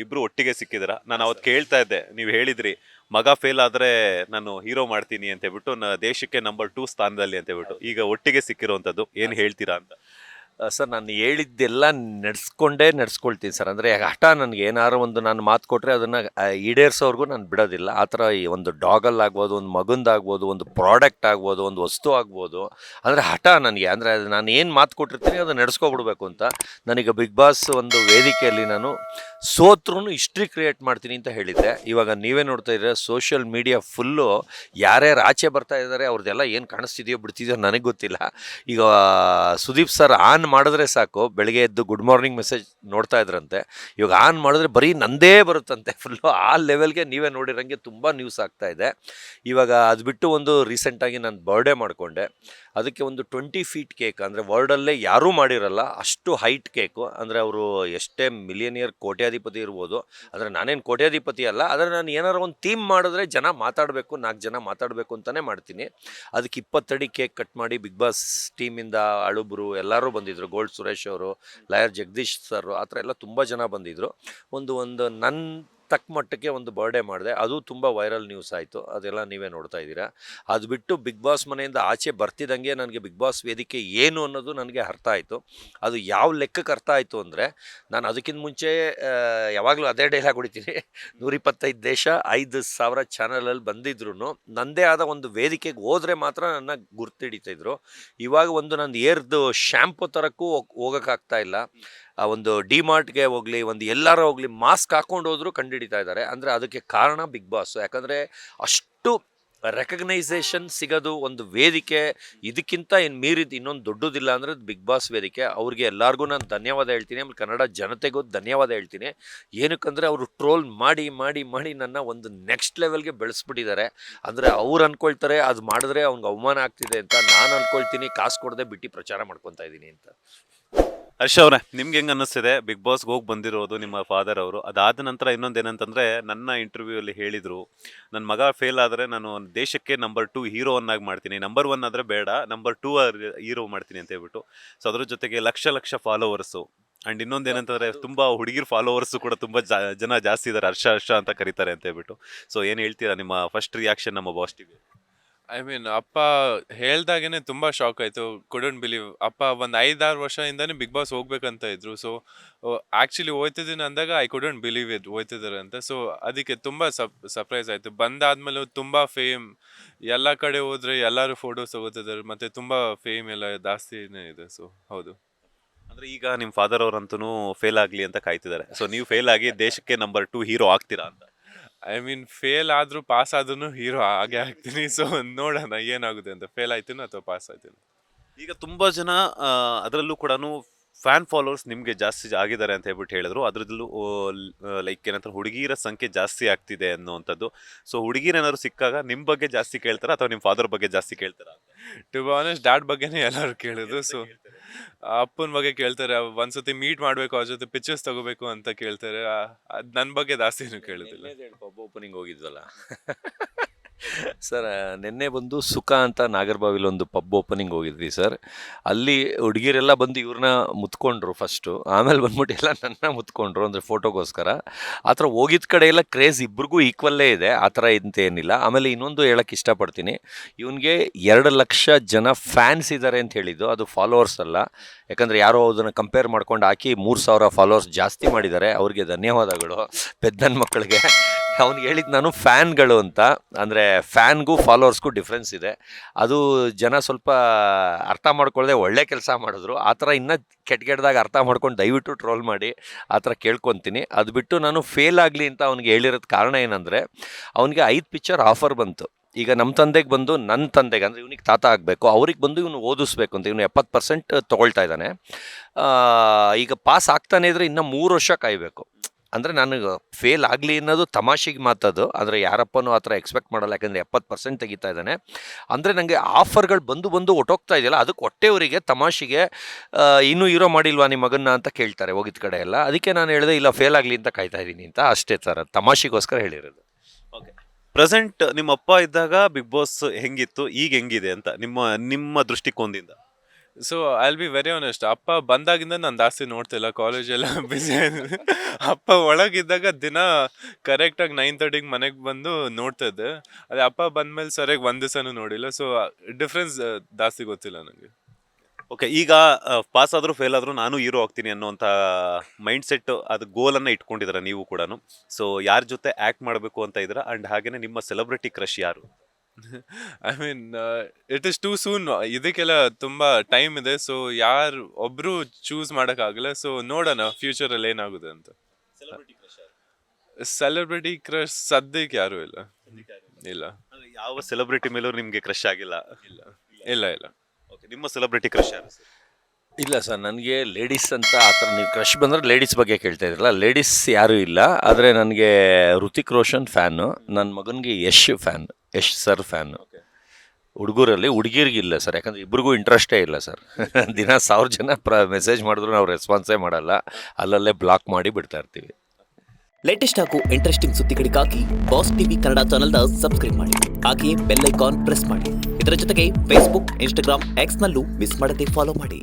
ಇಬ್ರು ಒಟ್ಟಿಗೆ ಸಿಕ್ಕಿದ್ರ. ನಾನು ಅವತ್ತು ಕೇಳ್ತಾ ಇದ್ದೆ, ನೀವು ಹೇಳಿದ್ರಿ ಮಗ ಫೇಲ್ ಆದ್ರೆ ನಾನು ಹೀರೋ ಮಾಡ್ತೀನಿ ಅಂತ ಹೇಳ್ಬಿಟ್ಟು, ದೇಶಕ್ಕೆ ನಂಬರ್ 2 ಸ್ಥಾನದಲ್ಲಿ ಅಂತ ಹೇಳ್ಬಿಟ್ಟು. ಈಗ ಒಟ್ಟಿಗೆ ಸಿಕ್ಕಿರುವಂತದ್ದು ಏನ್ ಹೇಳ್ತೀರಾ ಅಂತ? ಸರ್ ನಾನು ಹೇಳಿದ್ದೆಲ್ಲ ನಡ್ಸ್ಕೊಳ್ತೀನಿ ಸರ್. ಅಂದರೆ ಹಠ ನನಗೆ ಏನಾರು ಒಂದು ನಾನು ಮಾತು ಕೊಟ್ಟರೆ ಅದನ್ನು ಈಡೇರಿಸೋರ್ಗೂ ನಾನು ಬಿಡೋದಿಲ್ಲ. ಆ ಥರ ಈ ಒಂದು ಡಾಗಲ್ಲಾಗ್ಬೋದು, ಒಂದು ಮಗಂದಾಗ್ಬೋದು, ಒಂದು ಪ್ರಾಡಕ್ಟ್ ಆಗ್ಬೋದು, ಒಂದು ವಸ್ತು ಆಗ್ಬೋದು. ಅಂದರೆ ಹಠ ನನಗೆ, ಅಂದರೆ ನಾನು ಏನು ಮಾತು ಕೊಟ್ಟಿರ್ತೀನಿ ಅದು ನಡೆಸ್ಕೊಬಿಡ್ಬೇಕು ಅಂತ. ನನಗೆ ಬಿಗ್ ಬಾಸ್ ಒಂದು ವೇದಿಕೆಯಲ್ಲಿ ನಾನು ಸೋತ್ರೂ ಹಿಸ್ಟ್ರಿ ಕ್ರಿಯೇಟ್ ಮಾಡ್ತೀನಿ ಅಂತ ಹೇಳಿದ್ದೆ. ಇವಾಗ ನೀವೇ ನೋಡ್ತಾ ಇದ್ರೆ ಸೋಷಿಯಲ್ ಮೀಡಿಯಾ ಫುಲ್ಲು ಯಾರ್ಯಾರು ಆಚೆ ಬರ್ತಾ ಇದ್ದಾರೆ ಅವ್ರದ್ದೆಲ್ಲ ಏನು ಕಾಣಿಸ್ತಿದೆಯೋ ಬಿಡ್ತಿದೆಯೋ ನನಗೆ ಗೊತ್ತಿಲ್ಲ. ಈಗ ಸುದೀಪ್ ಸರ್ ಆನ್ ಮಾಡಿದ್ರೆ ಸಾಕು, ಬೆಳಗ್ಗೆ ಎದ್ದು ಗುಡ್ ಮಾರ್ನಿಂಗ್ ಮೆಸೇಜ್ ನೋಡ್ತಾ ಇದ್ರಂತೆ. ಇವಾಗ ಆನ್ ಮಾಡಿದ್ರೆ ಬರೀ ನಂದೇ ಬರುತ್ತಂತೆ ಫುಲ್ಲು. ಆ ಲೆವೆಲ್ಗೆ ನೀವೇ ನೋಡಿರೋಂಗೆ ತುಂಬ ನ್ಯೂಸ್ ಆಗ್ತಾ ಇದೆ. ಇವಾಗ ಅದು ಬಿಟ್ಟು ಒಂದು ರೀಸೆಂಟಾಗಿ ನಾನು ಬರ್ಡೇ ಮಾಡಿಕೊಂಡೆ. ಅದಕ್ಕೆ ಒಂದು 20 ಫೀಟ್ ಕೇಕ್, ಅಂದರೆ ವರ್ಲ್ಡಲ್ಲೇ ಯಾರೂ ಮಾಡಿರಲ್ಲ ಅಷ್ಟು ಹೈಟ್ ಕೇಕು. ಅಂದರೆ ಅವರು ಎಷ್ಟೇ ಮಿಲಿಯನಿಯರ್ ಕೋಟ್ಯಾಧಿಪತಿ ಇರ್ಬೋದು, ಅಂದರೆ ನಾನೇನು ಕೋಟ್ಯಾಧಿಪತಿ ಅಲ್ಲ, ಆದರೆ ನಾನು ಏನಾರು ಒಂದು ಥೀಮ್ ಮಾಡಿದ್ರೆ ಜನ ಮಾತಾಡಬೇಕು, 4 ಜನ ಮಾತಾಡಬೇಕು ಅಂತಲೇ ಮಾಡ್ತೀನಿ. ಅದಕ್ಕೆ 20 ಅಡಿ ಕೇಕ್ ಕಟ್ ಮಾಡಿ ಬಿಗ್ ಬಾಸ್ ಟೀಮಿಂದ ಅಳುಬ್ರು ಎಲ್ಲರೂ ಬಂದಿದ್ದರು. ಗೋಲ್ಡ್ ಸುರೇಶ್ ಅವರು, ಲಾಯರ್ ಜಗದೀಶ್ ಸರ್, ಆ ಥರ ಎಲ್ಲ ತುಂಬ ಜನ ಬಂದಿದ್ದರು. ಒಂದು ನನ್ನ ತಕ್ಕ ಮಟ್ಟಕ್ಕೆ ಒಂದು ಬರ್ಡೇ ಮಾಡಿದೆ. ಅದು ತುಂಬ ವೈರಲ್ ನ್ಯೂಸ್ ಆಯಿತು. ಅದೆಲ್ಲ ನೀವೇ ನೋಡ್ತಾ ಇದ್ದೀರಾ. ಅದು ಬಿಟ್ಟು ಬಿಗ್ ಬಾಸ್ ಮನೆಯಿಂದ ಆಚೆ ಬರ್ತಿದ್ದಂಗೆ ನನಗೆ ಬಿಗ್ ಬಾಸ್ ವೇದಿಕೆ ಏನು ಅನ್ನೋದು ನನಗೆ ಅರ್ಥ ಆಯಿತು. ಅದು ಯಾವ ಲೆಕ್ಕಕ್ಕೆ ಅರ್ಥ ಆಯಿತು ಅಂದರೆ, ನಾನು ಅದಕ್ಕಿಂತ ಮುಂಚೆ ಯಾವಾಗಲೂ ಅದೇ ಡೈಲಾಗ್ ಹೊಡಿತೀನಿ, 125 ದೇಶ 5,000 ಚಾನಲಲ್ಲಿ ಬಂದಿದ್ರು ನನ್ನದೇ ಆದ ಒಂದು ವೇದಿಕೆಗೆ ಹೋದರೆ ಮಾತ್ರ ನನ್ನ ಗುರ್ತಿಡಿತಿದ್ರು. ಇವಾಗ ಒಂದು ನಂದು ಏರ್ದು ಶ್ಯಾಂಪು ಥರಕ್ಕೂ ಹೋಗೋಕ್ಕಾಗ್ತಾ ಇಲ್ಲ. ಒಂದು ಡಿ ಮಾರ್ಟ್ಗೆ ಹೋಗಲಿ, ಒಂದು ಎಲ್ಲಾರ ಹೋಗಲಿ, ಮಾಸ್ಕ್ ಹಾಕ್ಕೊಂಡು ಹೋದರೂ ಕಂಡುಹಿಡಿತಾ ಇದ್ದಾರೆ. ಅಂದರೆ ಅದಕ್ಕೆ ಕಾರಣ ಬಿಗ್ ಬಾಸ್. ಯಾಕಂದರೆ ಅಷ್ಟು ರೆಕಗ್ನೈಸೇಷನ್ ಸಿಗೋದು ಒಂದು ವೇದಿಕೆ, ಇದಕ್ಕಿಂತ ಏನು ಮೀರಿದ್ದು ಇನ್ನೊಂದು ದೊಡ್ಡದಿಲ್ಲ ಅಂದರೆ ಬಿಗ್ ಬಾಸ್ ವೇದಿಕೆ. ಅವ್ರಿಗೆ ಎಲ್ಲರಿಗೂ ನಾನು ಧನ್ಯವಾದ ಹೇಳ್ತೀನಿ. ಆಮೇಲೆ ಕನ್ನಡ ಜನತೆಗೂ ಧನ್ಯವಾದ ಹೇಳ್ತೀನಿ. ಏನಕ್ಕಂದರೆ ಅವರು ಟ್ರೋಲ್ ಮಾಡಿ ಮಾಡಿ ಮಾಡಿ ನನ್ನ ಒಂದು ನೆಕ್ಸ್ಟ್ ಲೆವೆಲ್ಗೆ ಬೆಳೆಸ್ಬಿಟ್ಟಿದ್ದಾರೆ. ಅಂದರೆ ಅವ್ರು ಅಂದ್ಕೊಳ್ತಾರೆ ಅದು ಮಾಡಿದ್ರೆ ಅವ್ನಿಗೆ ಅವಮಾನ ಆಗ್ತಿದೆ ಅಂತ, ನಾನು ಅಂದ್ಕೊಳ್ತೀನಿ ಕಾಸು ಕೊಡದೆ ಬಿಟ್ಟು ಪ್ರಚಾರ ಮಾಡ್ಕೊತಾ ಇದ್ದೀನಿ ಅಂತ. ಹರ್ಷ ಅವ್ರೆ, ನಿಮ್ಗೆ ಹೆಂಗ್ ಅನ್ನಿಸ್ತಿದೆ ಬಿಗ್ ಬಾಸ್ಗೆ ಹೋಗಿ ಬಂದಿರೋದು? ನಿಮ್ಮ ಫಾದರ್ ಅವರು ಅದಾದ ನಂತರ ಇನ್ನೊಂದೇನಂತಂದ್ರೆ, ನನ್ನ ಇಂಟರ್ವ್ಯೂ ಅಲ್ಲಿ ಹೇಳಿದ್ರು, ನನ್ನ ಮಗ ಫೇಲ್ ಆದ್ರೆ ನಾನು ದೇಶಕ್ಕೆ ನಂಬರ್ 2 ಹೀರೋವನ್ನಾಗಿ ಮಾಡ್ತೀನಿ, ನಂಬರ್ 1 ಆದ್ರೆ ಬೇಡ, ನಂಬರ್ 2 ಹೀರೋ ಮಾಡ್ತೀನಿ ಅಂತ ಹೇಳ್ಬಿಟ್ಟು. ಸೊ ಅದ್ರ ಜೊತೆಗೆ ಲಕ್ಷ ಲಕ್ಷ ಫಾಲೋವರ್ಸು. ಅಂಡ್ ಇನ್ನೊಂದೇನಂತಂದ್ರೆ, ತುಂಬಾ ಹುಡುಗಿರ್ ಫಾಲೋವರ್ಸ್ ಕೂಡ ತುಂಬಾ ಜನ ಜಾಸ್ತಿ ಇದಾರೆ, ಹರ್ಷ ಹರ್ಷ ಅಂತ ಕರೀತಾರೆ ಅಂತ ಹೇಳ್ಬಿಟ್ಟು. ಸೊ ಏನ್ ಹೇಳ್ತೀರಾ, ನಿಮ್ಮ ಫಸ್ಟ್ ರಿಯಾಕ್ಷನ್ ನಮ್ಮ ಬಾಸ್ ಟಿವಿ? ಐ ಮೀನ್ ಅಪ್ಪ ಹೇಳ್ದಾಗೇನೆ ತುಂಬಾ ಶಾಕ್ ಆಯ್ತು. Couldn't believe. ಅಪ್ಪ ಒಂದ್ 5-6 ವರ್ಷದಿಂದಾನೇ ಬಿಗ್ ಬಾಸ್ ಹೋಗ್ಬೇಕಂತ ಇದ್ರು. ಸೊ ಆಕ್ಚುಲಿ ಹೋಯ್ತಿದ್ದೀನಿ ಅಂದಾಗ ಐ ಕುಡಂಟ್ ಬಿಲೀವ್ ಇಟ್ ಹೋಯ್ತಿದ್ದಾರೆ ಅಂತ. ಸೊ ಅದಕ್ಕೆ ತುಂಬಾ ಸರ್ಪ್ರೈಸ್ ಆಯ್ತು. ಬಂದಾದ್ಮೇಲೆ ತುಂಬಾ ಫೇಮ್, ಎಲ್ಲಾ ಕಡೆ ಹೋದ್ರೆ ಎಲ್ಲಾರು ಫೋಟೋಸ್ ತಗೋತಿದ್ದಾರೆ, ಮತ್ತೆ ತುಂಬಾ ಫೇಮ್ ಎಲ್ಲ ಜಾಸ್ತಿನೇ ಇದೆ. ಸೊ ಹೌದು. ಅಂದ್ರೆ ಈಗ ನಿಮ್ ಫಾದರ್ ಅವರಂತೂ ಫೇಲ್ ಆಗ್ಲಿ ಅಂತ ಕಾಯ್ತಿದ್ದಾರೆ. ಸೊ ನೀವು ಫೇಲ್ ಆಗಿ ದೇಶಕ್ಕೆ ನಂಬರ್ 2 ಹೀರೋ ಆಗ್ತೀರಾ ಅಂತ? ಐ ಮೀನ್ ಫೇಲ್ ಆದ್ರೂ ಪಾಸ್ ಆದ್ರೂ ಹೀರೋ ಹಾಗೆ ಆಗ್ತೀನಿ. ಸೊ ನೋಡೋಣ ಏನಾಗುತ್ತೆ ಅಂತ. ಫೇಲ್ ಆಯ್ತೀನೋ ಅಥವಾ ಪಾಸ್ ಆಯ್ತೀನೋ. ಈಗ ತುಂಬಾ ಜನ ಅದರಲ್ಲೂ ಕೂಡ ಫ್ಯಾನ್ ಫಾಲೋವರ್ಸ್ ನಿಮ್ಗೆ ಜಾಸ್ತಿ ಆಗಿದ್ದಾರೆ ಅಂತ ಹೇಳ್ಬಿಟ್ಟು ಹೇಳಿದ್ರು. ಅದ್ರಲ್ಲೂ ಲೈಕ್ ಏನಂತಾರೆ, ಹುಡುಗಿಯರ ಸಂಖ್ಯೆ ಜಾಸ್ತಿ ಆಗ್ತಿದೆ ಅನ್ನುವಂಥದ್ದು. ಸೊ ಹುಡುಗಿರ ಏನಾದ್ರು ಸಿಕ್ಕಾಗ ನಿಮ್ ಬಗ್ಗೆ ಜಾಸ್ತಿ ಕೇಳ್ತಾರ ಅಥವಾ ನಿಮ್ ಫಾದರ್ ಬಗ್ಗೆ ಜಾಸ್ತಿ ಕೇಳ್ತಾರ? ಟು ಬಿ ಆನೆಸ್ಟ್ ಡ್ಯಾಡ್ ಬಗ್ಗೆನೇ ಎಲ್ಲರೂ ಕೇಳೋದು. ಸೊ ಅಪ್ಪನ ಬಗ್ಗೆ ಕೇಳ್ತಾರೆ. ಒಂದ್ಸತಿ ಮೀಟ್ ಮಾಡ್ಬೇಕು, ಅವ್ರ ಜೊತೆ ಪಿಕ್ಚರ್ಸ್ ತಗೋಬೇಕು ಅಂತ ಕೇಳ್ತಾರೆ. ಅದ್ ನನ್ ಬಗ್ಗೆ ಜಾಸ್ತಿನೂ ಕೇಳೋದಿಲ್ಲ. ಪಬ್ ಓಪನಿಂಗ್ ಹೋಗಿದ್ವಲ್ಲ ಸರ್, ನಿನ್ನೆ ಬಂದು ಸುಖ ಅಂತ ನಾಗರಬಾವಿಲಿ ಒಂದು ಪಬ್ ಓಪನಿಂಗ್ ಹೋಗಿದ್ವಿ ಸರ್. ಅಲ್ಲಿ ಹುಡುಗಿರೆಲ್ಲ ಬಂದು ಇವ್ರನ್ನ ಮುತ್ಕೊಂಡ್ರು ಫಸ್ಟು, ಆಮೇಲೆ ಬಂದ್ಬಿಟ್ಟು ಎಲ್ಲ ನನ್ನ ಮುತ್ಕೊಂಡ್ರು, ಅಂದರೆ ಫೋಟೋಗೋಸ್ಕರ. ಆ ಥರ ಹೋಗಿದ್ದ ಕಡೆ ಎಲ್ಲ ಕ್ರೇಜ್ ಇಬ್ರಿಗೂ ಈಕ್ವಲ್ಲೇ ಇದೆ, ಆ ಥರ ಇಂತ ಏನಿಲ್ಲ. ಆಮೇಲೆ ಇನ್ನೊಂದು ಹೇಳಕ್ಕೆ ಇಷ್ಟಪಡ್ತೀನಿ, ಇವನಿಗೆ 2 ಲಕ್ಷ ಜನ ಫ್ಯಾನ್ಸ್ ಇದ್ದಾರೆ ಅಂತ ಹೇಳಿದ್ದು, ಅದು ಫಾಲೋವರ್ಸ್ ಅಲ್ಲ. ಯಾಕಂದರೆ ಯಾರೋ ಅದನ್ನು ಕಂಪೇರ್ ಮಾಡ್ಕೊಂಡು ಹಾಕಿ 3,000 ಫಾಲೋವರ್ಸ್ ಜಾಸ್ತಿ ಮಾಡಿದ್ದಾರೆ. ಅವ್ರಿಗೆ ಧನ್ಯವಾದಗಳು, ಪೆದ್ದನ ಮಕ್ಕಳಿಗೆ. ಅವ್ನಿಗೆ ಹೇಳಿದ್ದು ನಾನು ಫ್ಯಾನ್ಗಳು ಅಂತ. ಅಂದರೆ ಫ್ಯಾನ್ಗೂ ಫಾಲೋವರ್ಸ್ಗೂ ಡಿಫ್ರೆನ್ಸ್ ಇದೆ. ಅದು ಜನ ಸ್ವಲ್ಪ ಅರ್ಥ ಮಾಡ್ಕೊಳ್ಳದೆ ಒಳ್ಳೆ ಕೆಲಸ ಮಾಡಿದ್ರು. ಆ ಥರ ಇನ್ನೂ ಕೆಟ್ಟದಾಗ ಅರ್ಥ ಮಾಡ್ಕೊಂಡು ದಯವಿಟ್ಟು ಟ್ರೋಲ್ ಮಾಡಿ, ಆ ಥರ ಕೇಳ್ಕೊತೀನಿ. ಅದು ಬಿಟ್ಟು ನಾನು ಫೇಲ್ ಆಗಲಿ ಅಂತ ಅವ್ನಿಗೆ ಹೇಳಿರೋದು ಕಾರಣ ಏನಂದರೆ, ಅವನಿಗೆ 5 ಪಿಕ್ಚರ್ ಆಫರ್ ಬಂತು. ಈಗ ನಮ್ಮ ತಂದೆಗೆ ಬಂದು, ನನ್ನ ತಂದೆಗೆ ಅಂದರೆ ಇವನಿಗೆ ತಾತ ಆಗಬೇಕು, ಅವ್ರಿಗೆ ಬಂದು ಇವನು ಓದಿಸ್ಬೇಕು ಅಂತ ಇವನು 70% ತೊಗೊಳ್ತಾ ಇದ್ದಾನೆ. ಈಗ ಪಾಸ್ ಆಗ್ತಾನೆ ಇದ್ರೆ ಇನ್ನೂ 3 ವರ್ಷ ಕಾಯಬೇಕು. ಅಂದರೆ ನನಗೆ ಫೇಲ್ ಆಗಲಿ ಅನ್ನೋದು ತಮಾಷೆಗೆ ಮಾತದು, ಆದರೆ ಯಾರಪ್ಪನೂ ಆ ಥರ ಎಕ್ಸ್ಪೆಕ್ಟ್ ಮಾಡಲ್ಲ. ಯಾಕೆಂದರೆ 70% ತೆಗಿತಾ ಇದ್ದಾನೆ. ಅಂದರೆ ನನಗೆ ಆಫರ್ಗಳು ಬಂದು ಒಟ್ಟೋಗ್ತಾ ಇದೆಯಲ್ಲ, ಅದಕ್ಕೆ ಹೊಟ್ಟೆಯವರಿಗೆ ತಮಾಷೆಗೆ ಇನ್ನೂ ಹೀರೋ ಮಾಡಿಲ್ವಾ ನಿಮ್ಮ ಮಗನ್ನ ಅಂತ ಕೇಳ್ತಾರೆ ಹೋಗಿದ್ದ ಕಡೆ ಎಲ್ಲ. ಅದಕ್ಕೆ ನಾನು ಹೇಳಿದೆ ಇಲ್ಲ, ಫೇಲ್ ಆಗಲಿ ಅಂತ ಕಾಯ್ತಾ ಇದ್ದೀನಿ ಅಂತ, ಅಷ್ಟೇ ಸರ್. ತಮಾಷೆಗೋಸ್ಕರ ಹೇಳಿರೋದು. ಓಕೆ. ಪ್ರೆಸೆಂಟ್ ನಿಮ್ಮ ಅಪ್ಪ ಇದ್ದಾಗ ಬಿಗ್ ಬಾಸ್ ಹೆಂಗಿತ್ತು, ಈಗ ಹೆಂಗಿದೆ ಅಂತ ನಿಮ್ಮ ದೃಷ್ಟಿಕೋನದಿಂದ? So I will be very honest, ಅಪ್ಪ ಬಂದಾಗಿಂದ ನಾನು ಜಾಸ್ತಿ ನೋಡ್ತಿಲ್ಲ, ಕಾಲೇಜೆಲ್ಲ ಬ್ಯುಸಿ ಆಗಿದೆ. ಅಪ್ಪ ಒಳಗಿದ್ದಾಗ ದಿನ ಕರೆಕ್ಟಾಗಿ 9:30ಗೆ ಮನೆಗೆ ಬಂದು ನೋಡ್ತಾ ಇದ್ದೆ. ಅದೇ ಅಪ್ಪ ಬಂದ್ಮೇಲೆ ಸರಿಯಾಗಿ ಒಂದು ದಿವಸನೂ ನೋಡಿಲ್ಲ. ಸೊ ಡಿಫ್ರೆನ್ಸ್ ಜಾಸ್ತಿ ಗೊತ್ತಿಲ್ಲ ನನಗೆ. ಓಕೆ, ಈಗ ಪಾಸ್ ಆದರೂ ಫೇಲ್ ಆದರೂ ನಾನು ಹೀರೋ ಆಗ್ತೀನಿ ಅನ್ನೋಂಥ ಮೈಂಡ್ ಸೆಟ್, ಅದು ಗೋಲನ್ನು ಇಟ್ಕೊಂಡಿದ್ದೀರಾ ನೀವು ಕೂಡ. ಸೊ ಯಾರ ಜೊತೆ ಆ್ಯಕ್ಟ್ ಮಾಡಬೇಕು ಅಂತ ಇದ್ದೀರಾ, ಆ್ಯಂಡ್ ಹಾಗೆಯೇ ನಿಮ್ಮ ಸೆಲೆಬ್ರಿಟಿ ಕ್ರಶ್ ಯಾರು? I mean it is two soon, ಇದಕ್ಕೆಲ್ಲ ತುಂಬಾ ಟೈಮ್ ಇದೆ. ಸೊ ಯಾರು ಒಬ್ರು ಚೂಸ್ ಮಾಡೋಕ್ಕಾಗಲ್ಲ. ಸೊ ನೋಡೋಣ ಫ್ಯೂಚರಲ್ಲಿ ಏನಾಗುತ್ತೆ ಅಂತ. ಸೆಲೆಬ್ರಿಟಿ ಕ್ರಶ್ ಸದ್ಯಕ್ಕೆ ಯಾರು ಇಲ್ಲ. ಇಲ್ಲ ಯಾವ ಸೆಲೆಬ್ರಿಟಿ ಮೇಲೂ ನಿಮಗೆ ಕ್ರಶ್ ಆಗಿಲ್ಲ? ಇಲ್ಲ ಇಲ್ಲ ಇಲ್ಲ. ಓಕೆ, ನಿಮ್ಮ ಸೆಲೆಬ್ರಿಟಿ ಕ್ರಶ್ ಯಾರು? ಇಲ್ಲ ಸರ್, ನನಗೆ ಲೇಡೀಸ್ ಅಂತ ಆ ಥರ ನೀವು ಕ್ರಶ್ ಬಂದರೆ ಲೇಡೀಸ್ ಬಗ್ಗೆ ಕೇಳ್ತಾ ಇದ್ರಲ್ಲ, ಲೇಡೀಸ್ ಯಾರೂ ಇಲ್ಲ. ಆದರೆ ನನಗೆ ಋತಿಕ್ ರೋಷನ್ ಫ್ಯಾನು, ನನ್ನ ಮಗನಿಗೆ ಯಶ್ ಸರ್ ಫ್ಯಾನು. ಹುಡುಗರಲ್ಲಿ ಹುಡುಗಿರಿಗಿಲ್ಲ ಸರ್, ಯಾಕಂದರೆ ಇಬ್ರಿಗೂ ಇಂಟ್ರೆಸ್ಟೇ ಇಲ್ಲ ಸರ್. ದಿನ 1000 ಜನ ಮೆಸೇಜ್ ಮಾಡಿದ್ರು ನಾವು ರೆಸ್ಪಾನ್ಸೇ ಮಾಡಲ್ಲ, ಅಲ್ಲಲ್ಲೇ ಬ್ಲಾಕ್ ಮಾಡಿ ಬಿಡ್ತಾ ಇರ್ತೀವಿ. ಲೇಟೆಸ್ಟ್ ಹಾಗೂ ಇಂಟ್ರೆಸ್ಟಿಂಗ್ ಸುದ್ದಿಗಳಿಗಾಗಿ ಬಾಸ್ ಟಿವಿ ಕನ್ನಡ ಚಾನೆಲ್ನ ಸಬ್ಸ್ಕ್ರೈಬ್ ಮಾಡಿ. ಹಾಗೆಯೇ ಬೆಲ್ ಐಕಾನ್ ಪ್ರೆಸ್ ಮಾಡಿ. ಇದರ ಜೊತೆಗೆ ಫೇಸ್ಬುಕ್, ಇನ್ಸ್ಟಾಗ್ರಾಮ್, ಎಕ್ಸ್ನಲ್ಲೂ ಮಿಸ್ ಮಾಡದೆ ಫಾಲೋ ಮಾಡಿ.